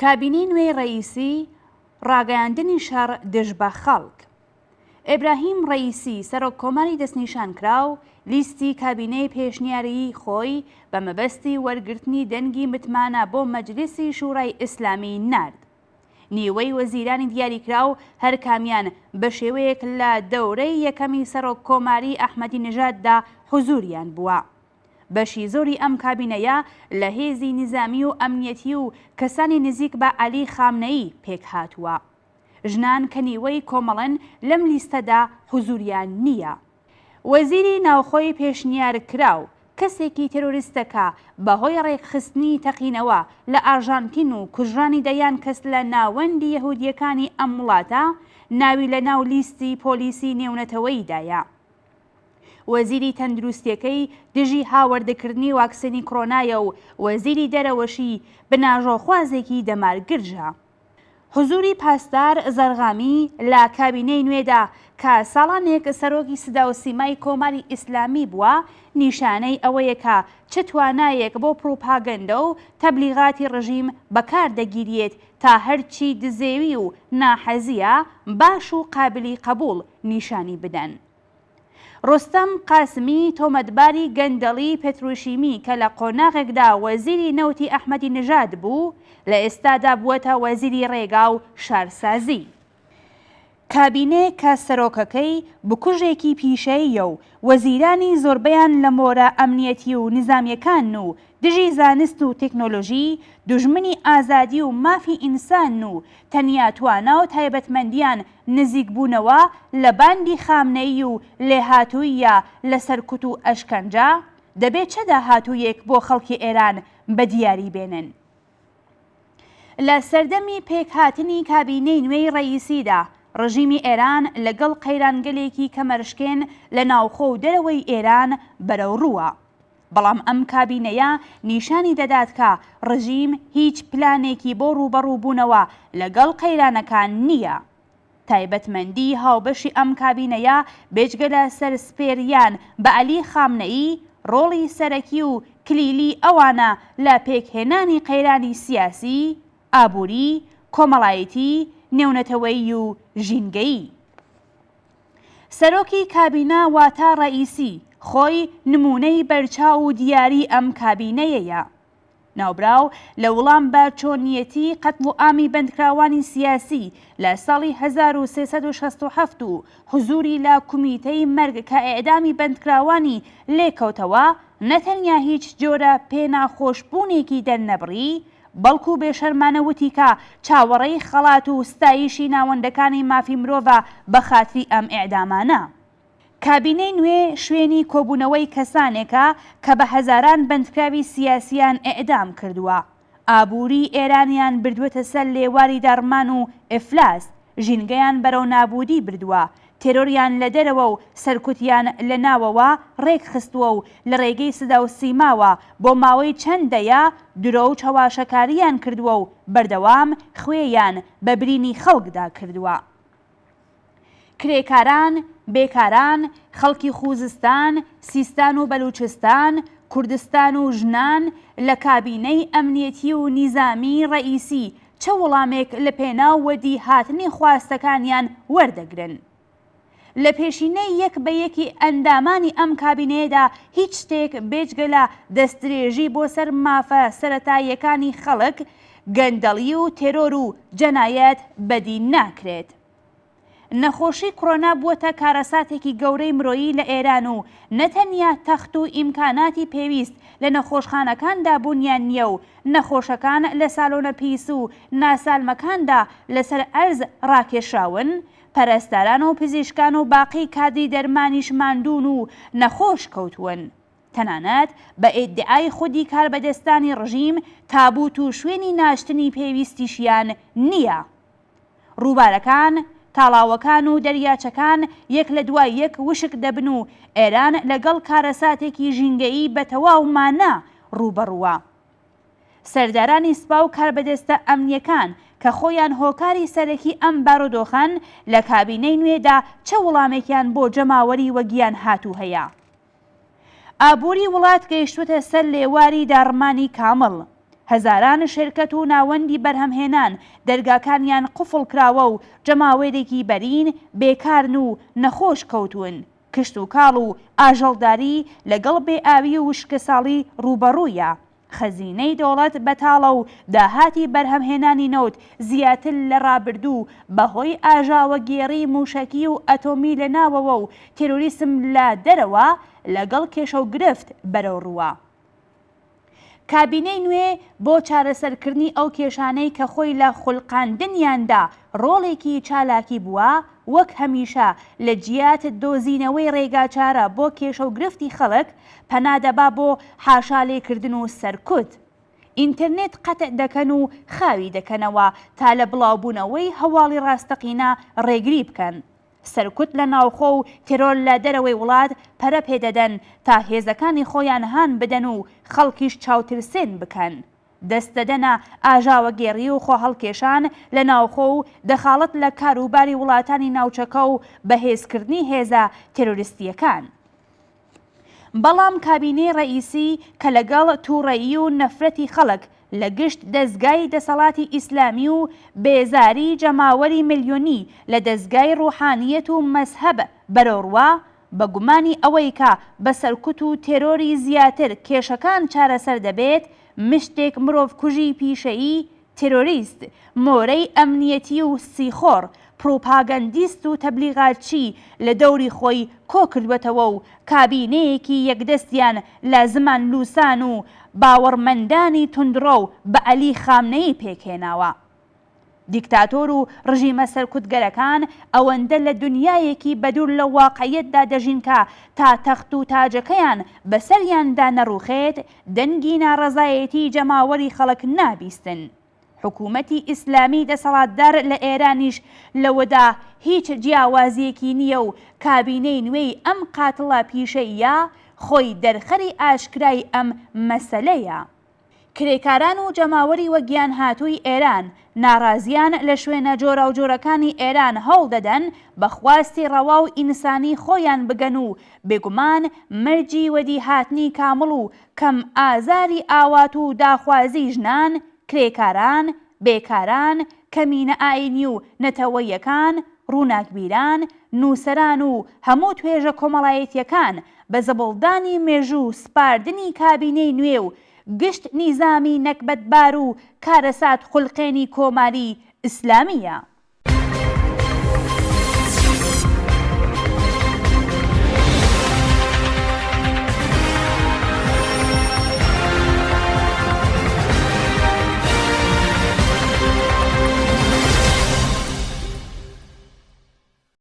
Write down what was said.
کابینەی نوێی ڕەئیسی ڕاگەیاندنی شەڕ دژ بە خەڵک. ئیبراهیم ڕەئیسی سەرۆک کۆماری دەستنیشان کراو لیستی کابینەی پێشنیاری خۆی بە مەبەستی وەرگرتنی دەنگی متمانە بۆ مەجلیسی شوڕای ئیسلامی نارد. نیوەی وەزیرانی دیاریکراو هەر کامیان بە شێوەیەک لە دەورەی یەکەمی سەرۆک کۆماری ئەحمەدی نژاددا حوزوریان بووە. بەشی زۆری ئەم کابینەیە لە هێزی نظامی و ئەمنیەتی و کەسانی نزیک بە عەلی خامنەئی پێک هاتووە. ژنان کە نیوەی کۆمەڵن لەم لیستەدا حوزوریان نییە. وەزیری ناوخۆی پێشنیار کراو کەسێکی تێرۆریستەکە بەهۆی ڕێکخستنی تەقینەوە لە ئارژانتین و کوژرانی دەیان کەس لە ناوەندی یەهودیەکانی ئەم وڵاتە ناوی لە ناو لیستی پۆلیسی نێونەتەوەییدایە. وەزیری تەندروستیەکەی دژی هاوردەکردنی واکسینی کۆرۆنایە و وەزیری دەرەوەشی بناژۆخوازێکی دەمارگرژە. حوزوری پاسدار زەرغامی لە کابینەی نوێدا کە ساڵانێک سەرۆکی سدا و سیمای کۆماری ئیسلامی بووە نیشانەی ئەوەیە کە چ توانایەک بۆ پرۆپاگەندە و تەبلیغاتی ڕژیم بەکاردەگیرێت تا هەرچی دزێوی و ناحەزیە باش و قابلی قبول نیشانی بدەن. ڕۆستەم قاسمی تۆمەتباری گەندەڵی پێتروشیمی کە لە قۆناغێکدا وەزیری نەوتی ئەحمەدی نژاد بوو لە ئێستادا بووەتە وەزیری ڕێگا و شارسازی. کابینێ کە سەرۆکەکەی بکوژێکی پیشەیە و وەزیرانی زۆربەیان لە مۆرە ئەمنیەتی و نظامیەکان و دژی زانست و تەکنۆلۆژی دوژمنی ئازادی و مافی ئینسان و تەنیا توانە و تایبەتمەندیان نزیک بوونەوە لە باندی خامنەئی و لێهاتوویە لە سەرکوت و ئەشکەنجە دەبێت چه داهاتوویەک بۆ خەڵکی ئێران بە دیاری بێنن. لە سەردەمی پێکهاتنی کابینەی نوێی ڕەئیسیدا ڕژیمی ئێران لەگەڵ قەیرانگەلێکی کەمەرشکێن لە ناوخۆ و دەرەوەی ئێران بەرەو ڕووە. بەڵام ئەم کابینەیە نیشانی دەدات کە ڕژیم هیچ پلانێکی بۆ ڕوبەڕووبوونەوە لەگەڵ قەیرانەکان نییە. تایبەتمەندی هاوبەشی ئەم کابینەیە بێجگە لە سەرسپێریان بە عەلی خامنەئی ڕۆڵی سەرەکی و کلیلی ئەوانە لە پێکهێنانی قەیرانی سیاسی، ئابووری، کۆمەڵایەتی، نێونەتەوەیی و ژینگەیی. سەرۆکی کابینە واتە ڕەئیسی خۆی نمونەی بەرچاو و دیاری ئەم کابینەیەیە. ناوبراو لە وەڵام بە چۆنیەتی قەتڵ و ئامی بەندکراوانی سیاسی لە ساڵی 1367 و حوزوری لە کومیتەی مەرگ کە ئێعدامی بەندکراوانی لێکەوتەوە نەتەنیا هیچ جۆرە پێناخۆشبوونێکی دەرنەبڕی بەڵکو بێشەرمانە وتی کە چاوەڕێی خەڵات و ستایشی ناوەندەکانی مافی مرۆڤە بە خاتری ئەم ئێعدامانە. کابینەی نوێ شوێنی کۆبوونەوەی کەسانێکە کە بە هەزاران بەندکراوی سیاسیان ئێعدام کردووە. ئابووری ئێرانیان بردووەتە سەر لێواری داڕمان و ئیفلاس، ژینگەیان بەرەو نابوودی بردووە، تێرۆریان لە دەرەوە و سەرکوتیان لە ناوەوە ڕێک خستووە و لە ڕێگەی سدا و سیماوە بۆ ماوەی چەندەیە درۆ و چاواشەکاریان کردووە و بەردەوام خوێیان بە برینی خەڵکدا کردووە. کرێکاران، بێکاران، خەڵکی خوزستان، سیستان و بەلوچستان، کوردستان و ژنان لە کابینەی ئەمنیەتی و نیزامی ڕەئیسی چه وەڵامێک لە پێناو وەدی هاتنی خواستەکانیان وەردەگرن. لە پێشینەی یەک بە یەکی ئەندامانی ئەم کابینەیەدا هیچ شتێک بێجگە لە دەستدرێژی بۆ سەر مافە سەرەتاییەکانی خەڵک، گەندەڵی و تێرۆر و جەنایەت بەدی ناکرێت. نەخۆشی کۆڕۆنا بووەتە کارەساتێکی گەورەی مرۆیی لە ئێران و نەتەنیا تەخت و ئیمکاناتی پێویست لە نەخۆشخانەکاندا بوونیان نییە و نەخۆشەکان لە سالۆنە پیس و ناسالمەکاندا لەسەر ئەرز ڕاکێشاون، پەرستاران و پزیشکان و باقی کادری دەرمانیش ماندوون و نەخۆش کەوتوون. تەنانەت بە ئیدعای خودی کاربەدەستانی ڕژیم تابوت و شوێنی ناشتنی پێویستیشیان نییە. ڕووبارەکان، تاڵاوەکان و دەریاچەکان یەک لە دوای یەک وشک دەبن و ئێران لەگەڵ کارەساتێکی ژینگەیی بە تەواو مانە ڕووبەڕووە. سەردارانی سپا و کاربەدەستە ئەمنیەکان کە خۆیان هۆکاری سەرەکی ئەم بارودۆخان لە کابینەی نوێدا چه وەڵامێکیان بۆ جەماوەری وەگیان هاتوو هەیە. ئابووری وڵات گەیشتوتە سەر لێواری داڕمانی کامڵ. هەزاران شێرکەت و ناوەندی بەرهەمهێنان دەرگاکانیان قوفڵ کراوە و جەماوێرێکی بەرین بێکارن و نەخۆش کەوتون. کشت و کاڵ و ئاژەڵداری لەگەڵ بێئاوی و وشکە ساڵی ڕوبەڕوویە. خەزینەی دەوڵەت بەتاڵە و داهاتی بەرهەمهێنانی نەوت زیاتر لە ڕابردوو بەهۆی ئاژاوەگێڕی موشەکی و ئەتۆمی لە ناوەوە و تێرۆریسم لە دەرەوە لەگەڵ کێشە و گرفت بەرەو ڕووە. کابینەی نوێ بۆ چارەسەرکردنی ئەو کێشانەی کە خۆی لە خوڵقاندنیاندا ڕۆڵێکی چالاکی بووە، وەک هەمیشە لە جیات دۆزینەوەی ڕێگاچارە بۆ کێشە و گرفتی خەڵک پەنادەبا بۆ حاشالێکردن و سەرکوت. ئینتەرنێت قەتع دەکەن و خاوی دەکەنەوە تا لە بڵاوبوونەوەی هەواڵی ڕاستەقینە ڕێگری بکەن. سەرکوت لە ناوخۆ و تێرۆر لە دەرەوەی وڵات پەرە پێدەدەن تا هێزەکانی خۆیان هان بدەن و خەڵکیش چاوترسێن بکەن. دەستەدەنە ئاژاوەگێڕی و خۆ هەڵکێشان لە ناوخۆ و دەخاڵەت لە کاروباری وڵاتانی ناوچەکە و بەهێزکردنی هێزە تێرۆریستیەکان. بەڵام کابینەی ڕئیسی کە لەگەڵ تووڕەیی و نەفرەتی خەڵک لە گشت دەستگای دەسەڵاتی ئیسلامی و بێزاری جەماوەری ملیۆنی لە دەستگای ڕوحانیەت و مەزهەب بەرەوڕوە، بە گومانی ئەوەی کە بە سەرکوت و تێرۆری زیاتر کێشەکان چارەسەر دەبێت، مشتێک مرۆڤ کوژی پیشەیی تێرۆریست، مۆرەی ئەمنیەتی و سیخۆر، پرۆپاگەندیست و تەبلیغاتچی لە دەوری خۆی کۆ کردوێتەوە و کابینەیەکی یەکدەستیان لە زمان لووسان و باوەڕمەندانی توندڕۆ و بە عەلی خامنەیی پێکهێناوە. دیکتاتۆر و ڕژیمە سەرکوتگەرەکان ئەوەندە لە دنیایەکی بەدوور لە واقعیەتدا دەژین کە تا تەخت و تاجەکەیان بەسەریاندا نەڕوخێت، دەنگی ناڕەزایەتی جەماوەری خەڵک نابیستن. حکوومەتی ئیسلامی دەسەڵاتدار لە ئێرانیش لەوەدا هیچ جیاوازیەکی نییە و کابینەی نوێی ئەم قاتڵە پیشەیە خۆی دەرخەری ئاشکرای ئەم مەسەلەیە. کرێکاران و جەماوەری وەگیان هاتووی ئێران ناڕازیان لە شوێنە جۆرە و جۆرەکانی ئێران هەوڵ دەدەن بە خواستی ڕەوا و ئینسانی خۆیان بگەن و بێگومان مەرجی وەدی هاتنی کامڵ و کەم ئازاری ئاوات و داخوازی ژنان، کرێکاران، بێکاران، کەمینە ئاینی و نەتەوەیەکان، ڕووناکبیران، نووسەران و هەموو توێژە کۆمەڵایەتیەکان بە زەبڵدانی مێژوو سپاردنی کابینەی نوێ و گشت نیزامی نەکبەتبار و کارەسات خوڵقێنی کۆماری ئیسلامیە.